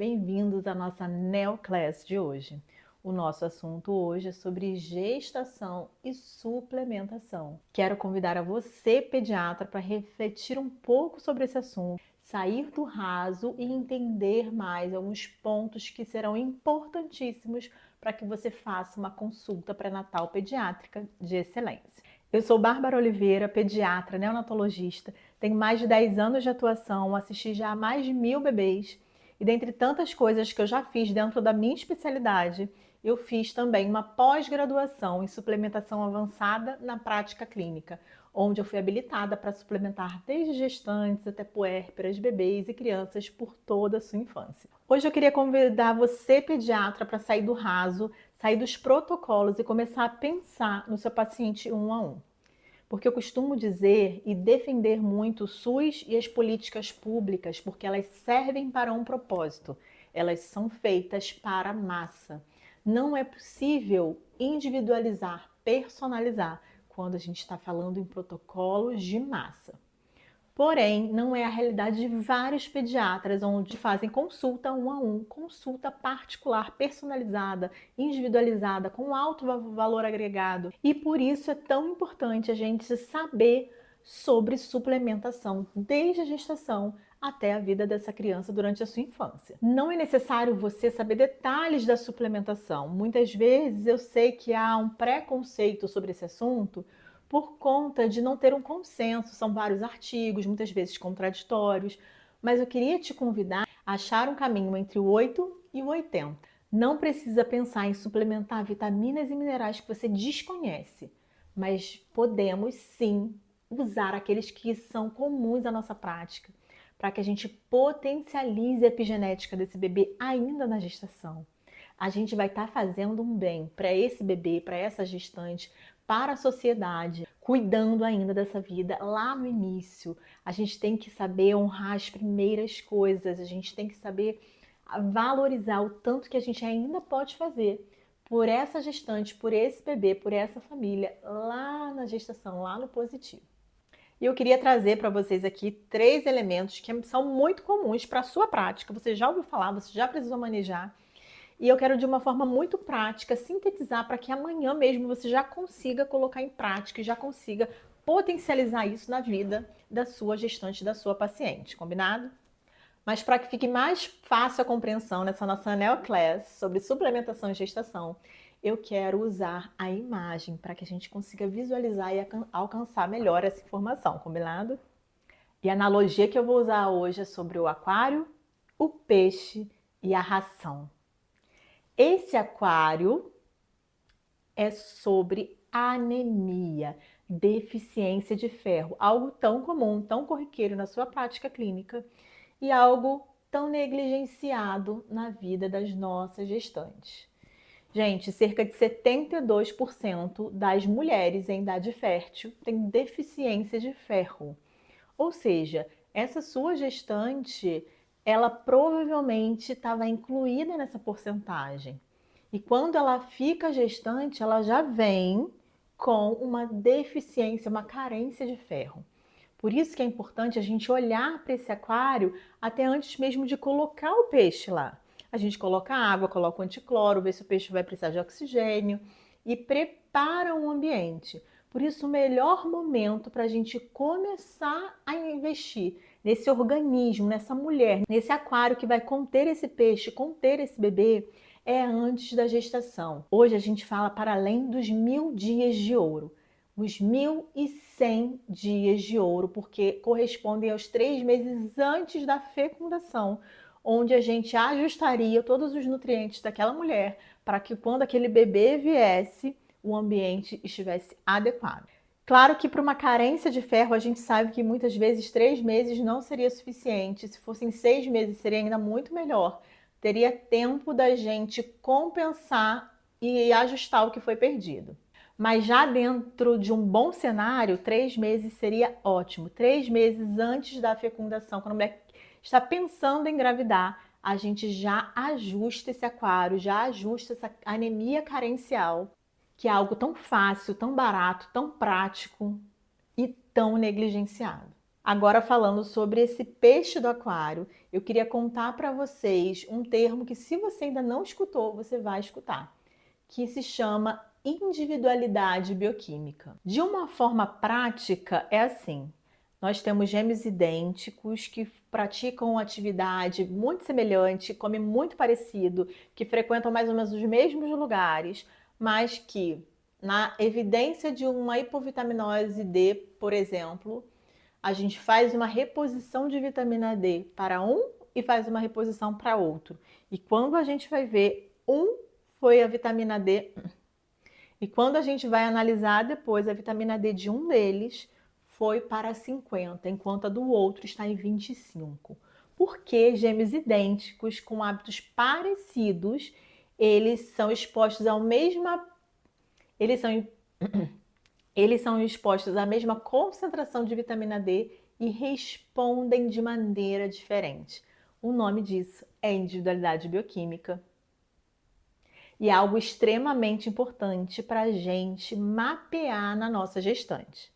bem-vindos à nossa Neoclass de hoje. O nosso assunto hoje é sobre gestação e suplementação. Quero convidar a você, pediatra, para refletir um pouco sobre esse assunto, sair do raso e entender mais alguns pontos que serão importantíssimos para que você faça uma consulta pré-natal pediátrica de excelência. Eu sou Bárbara Oliveira, pediatra, neonatologista, tenho mais de 10 anos de atuação, assisti já a mais de 1000 bebês e dentre tantas coisas que eu já fiz dentro da minha especialidade, eu fiz também uma pós-graduação em suplementação avançada na prática clínica, onde eu fui habilitada para suplementar desde gestantes até puérperas, bebês e crianças por toda a sua infância. Hoje eu queria convidar você, pediatra, para sair do raso, sair dos protocolos e começar a pensar no seu paciente um a um. Porque eu costumo dizer e defender muito o SUS e as políticas públicas, porque elas servem para um propósito. Elas são feitas para a massa. Não é possível individualizar, personalizar, quando a gente está falando em protocolos de massa. Porém, não é a realidade de vários pediatras onde fazem consulta um a um, consulta particular, personalizada, individualizada, com alto valor agregado. E por isso é tão importante a gente saber sobre suplementação, desde a gestação até a vida dessa criança durante a sua infância. Não é necessário você saber detalhes da suplementação. Muitas vezes eu sei que há um preconceito sobre esse assunto, por conta de não ter um consenso, são vários artigos, muitas vezes contraditórios, mas eu queria te convidar a achar um caminho entre o 8 e o 80. Não precisa pensar em suplementar vitaminas e minerais que você desconhece, mas podemos sim usar aqueles que são comuns à nossa prática, para que a gente potencialize a epigenética desse bebê ainda na gestação. A gente vai estar fazendo um bem para esse bebê, para essa gestante, para a sociedade, cuidando ainda dessa vida lá no início. A gente tem que saber honrar as primeiras coisas, a gente tem que saber valorizar o tanto que a gente ainda pode fazer por essa gestante, por esse bebê, por essa família, lá na gestação, lá no positivo. E eu queria trazer para vocês aqui 3 elementos que são muito comuns para a sua prática, você já ouviu falar, você já precisou manejar, e eu quero de uma forma muito prática sintetizar para que amanhã mesmo você já consiga colocar em prática e já consiga potencializar isso na vida da sua gestante, da sua paciente, combinado? Mas para que fique mais fácil a compreensão nessa nossa Neoclass sobre suplementação e gestação, eu quero usar a imagem para que a gente consiga visualizar e alcançar melhor essa informação, combinado? E a analogia que eu vou usar hoje é sobre o aquário, o peixe e a ração. Esse aquário é sobre anemia, deficiência de ferro, algo tão comum, tão corriqueiro na sua prática clínica e algo tão negligenciado na vida das nossas gestantes. Gente, cerca de 72% das mulheres em idade fértil têm deficiência de ferro. Ou seja, essa sua gestante, ela provavelmente estava incluída nessa porcentagem. E quando ela fica gestante, ela já vem com uma deficiência, uma carência de ferro. Por isso que é importante a gente olhar para esse aquário até antes mesmo de colocar o peixe lá. A gente coloca água, coloca o anticloro, vê se o peixe vai precisar de oxigênio e prepara o ambiente. Por isso, o melhor momento para a gente começar a investir nesse organismo, nessa mulher, nesse aquário que vai conter esse peixe, conter esse bebê, é antes da gestação. Hoje a gente fala para além dos 1000 dias de ouro. Os 1100 dias de ouro, porque correspondem aos 3 meses antes da fecundação, onde a gente ajustaria todos os nutrientes daquela mulher para que quando aquele bebê viesse, o ambiente estivesse adequado. Claro que para uma carência de ferro, a gente sabe que muitas vezes 3 meses não seria suficiente. Se fossem 6 meses, seria ainda muito melhor. Teria tempo da gente compensar e ajustar o que foi perdido. Mas já dentro de um bom cenário, 3 meses seria ótimo. 3 meses antes da fecundação, quando a mulher está pensando em engravidar, a gente já ajusta esse aquário, já ajusta essa anemia carencial, que é algo tão fácil, tão barato, tão prático e tão negligenciado. Agora falando sobre esse peixe do aquário, eu queria contar para vocês um termo que se você ainda não escutou, você vai escutar, que se chama individualidade bioquímica. De uma forma prática, é assim: nós temos gêmeos idênticos que praticam atividade muito semelhante, comem muito parecido, que frequentam mais ou menos os mesmos lugares, mas que, na evidência de uma hipovitaminose D, por exemplo, a gente faz uma reposição de vitamina D para um e faz uma reposição para outro. E quando a gente vai ver, um foi a vitamina D. E quando a gente vai analisar depois, a vitamina D de um deles foi para 50, enquanto a do outro está em 25. Porque gêmeos idênticos, com hábitos parecidos, eles são expostos ao mesma... Eles são eles são expostos à mesma concentração de vitamina D e respondem de maneira diferente. O nome disso é individualidade bioquímica. E é algo extremamente importante para a gente mapear na nossa gestante.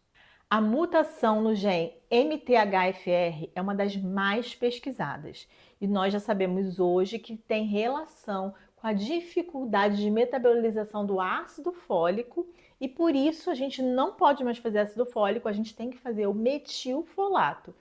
A mutação no gene MTHFR é uma das mais pesquisadas e nós já sabemos hoje que tem relação com a dificuldade de metabolização do ácido fólico e por isso a gente não pode mais fazer ácido fólico, a gente tem que fazer o metilfolato,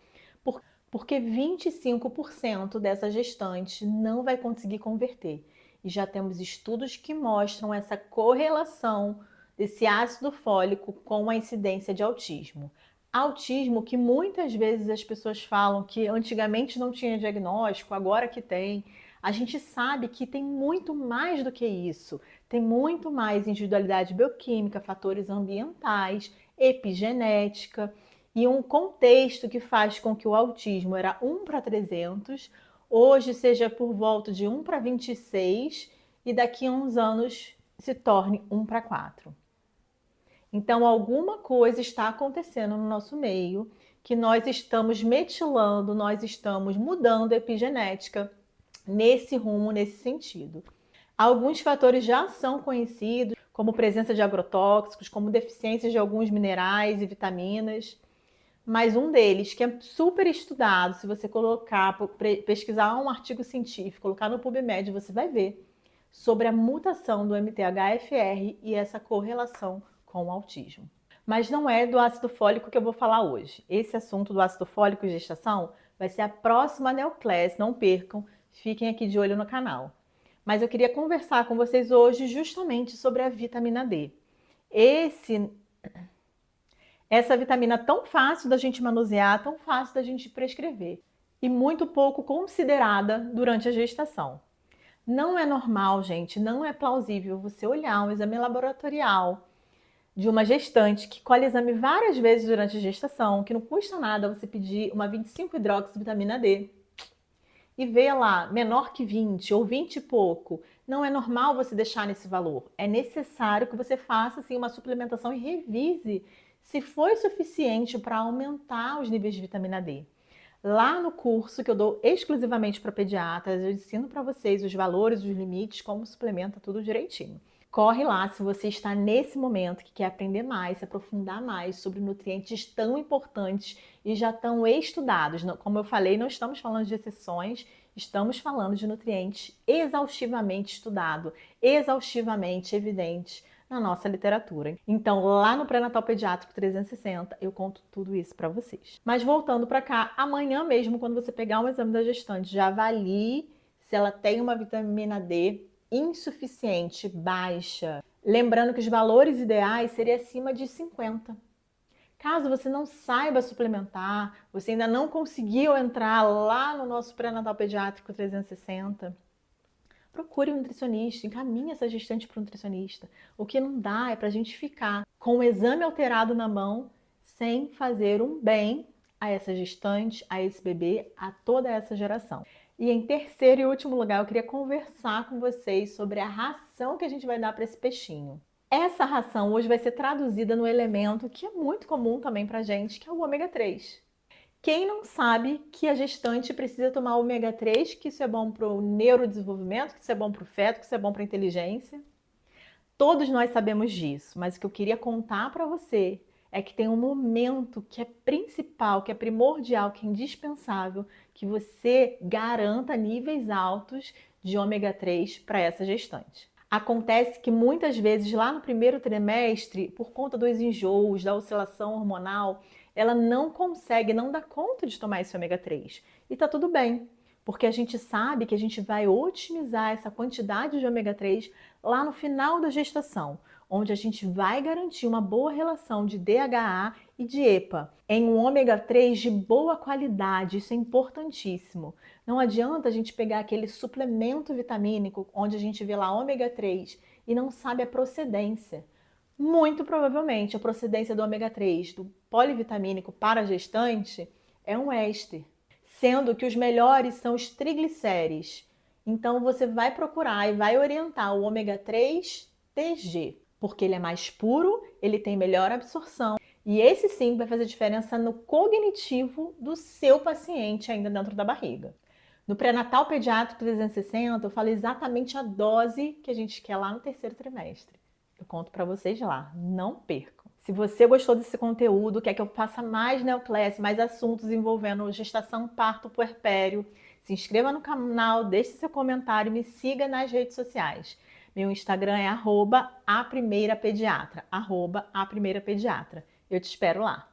porque 25% dessa gestante não vai conseguir converter. E já temos estudos que mostram essa correlação desse ácido fólico com a incidência de autismo. Autismo que muitas vezes as pessoas falam que antigamente não tinha diagnóstico, agora que tem. A gente sabe que tem muito mais do que isso. Tem muito mais individualidade bioquímica, fatores ambientais, epigenética e um contexto que faz com que o autismo era 1 para 300, hoje seja por volta de 1 para 26 e daqui a uns anos se torne 1 para 4. Então, alguma coisa está acontecendo no nosso meio, que nós estamos metilando, nós estamos mudando a epigenética nesse rumo, nesse sentido. Alguns fatores já são conhecidos, como presença de agrotóxicos, como deficiências de alguns minerais e vitaminas, mas um deles, que é super estudado, se você colocar, pesquisar um artigo científico, colocar no PubMed, você vai ver sobre a mutação do MTHFR e essa correlação com o autismo. Mas não é do ácido fólico que eu vou falar hoje. Esse assunto do ácido fólico e gestação vai ser a próxima Neoclass, não percam, fiquem aqui de olho no canal. Mas eu queria conversar com vocês hoje justamente sobre a vitamina D. Essa vitamina tão fácil da gente manusear, tão fácil da gente prescrever e muito pouco considerada durante a gestação. Não é normal, gente, não é plausível você olhar um exame laboratorial de uma gestante que colhe exame várias vezes durante a gestação, que não custa nada você pedir uma 25-hidroxivitamina D e ver lá menor que 20 ou 20 e pouco. Não é normal você deixar nesse valor. É necessário que você faça assim, uma suplementação e revise se foi suficiente para aumentar os níveis de vitamina D. Lá no curso que eu dou exclusivamente para pediatras, eu ensino para vocês os valores, os limites, como suplementa tudo direitinho. Corre lá se você está nesse momento que quer aprender mais, se aprofundar mais sobre nutrientes tão importantes e já tão estudados. Como eu falei, não estamos falando de exceções, estamos falando de nutrientes exaustivamente estudado, exaustivamente evidente na nossa literatura. Então, lá no Pré-Natal Pediátrico 360, eu conto tudo isso para vocês. Mas voltando para cá, amanhã mesmo, quando você pegar um exame da gestante, já avalie se ela tem uma vitamina D insuficiente, baixa. Lembrando que os valores ideais seriam acima de 50. Caso você não saiba suplementar, você ainda não conseguiu entrar lá no nosso Pré-Natal Pediátrico 360, procure um nutricionista, encaminhe essa gestante para um nutricionista. O que não dá é para a gente ficar com o exame alterado na mão, sem fazer um bem a essa gestante, a esse bebê, a toda essa geração. E em terceiro e último lugar, eu queria conversar com vocês sobre a ração que a gente vai dar para esse peixinho. Essa ração hoje vai ser traduzida no elemento que é muito comum também para a gente, que é o ômega 3. Quem não sabe que a gestante precisa tomar ômega 3, que isso é bom para o neurodesenvolvimento, que isso é bom para o feto, que isso é bom para a inteligência? Todos nós sabemos disso, mas o que eu queria contar para você é que tem um momento que é principal, que é primordial, que é indispensável, que você garanta níveis altos de ômega 3 para essa gestante. Acontece que muitas vezes lá no primeiro trimestre, por conta dos enjoos, da oscilação hormonal, ela não consegue, não dá conta de tomar esse ômega 3. E tá tudo bem, porque a gente sabe que a gente vai otimizar essa quantidade de ômega 3 lá no final da gestação, onde a gente vai garantir uma boa relação de DHA e de EPA em um ômega 3 de boa qualidade. Isso é importantíssimo. Não adianta a gente pegar aquele suplemento vitamínico onde a gente vê lá ômega 3 e não sabe a procedência. Muito provavelmente a procedência do ômega 3 do polivitamínico para a gestante é um éster, sendo que os melhores são os triglicérides. Então você vai procurar e vai orientar o ômega 3 TG, porque ele é mais puro, ele tem melhor absorção e esse sim vai fazer diferença no cognitivo do seu paciente ainda dentro da barriga. No pré-natal pediátrico 360, eu falo exatamente a dose que a gente quer lá no terceiro trimestre. Eu conto para vocês lá, não percam. Se você gostou desse conteúdo, quer que eu faça mais Neoclass, mais assuntos envolvendo gestação, parto, puerpério, se inscreva no canal, deixe seu comentário e me siga nas redes sociais. Meu Instagram é @aprimeirapediatra, @aprimeirapediatra. Eu te espero lá.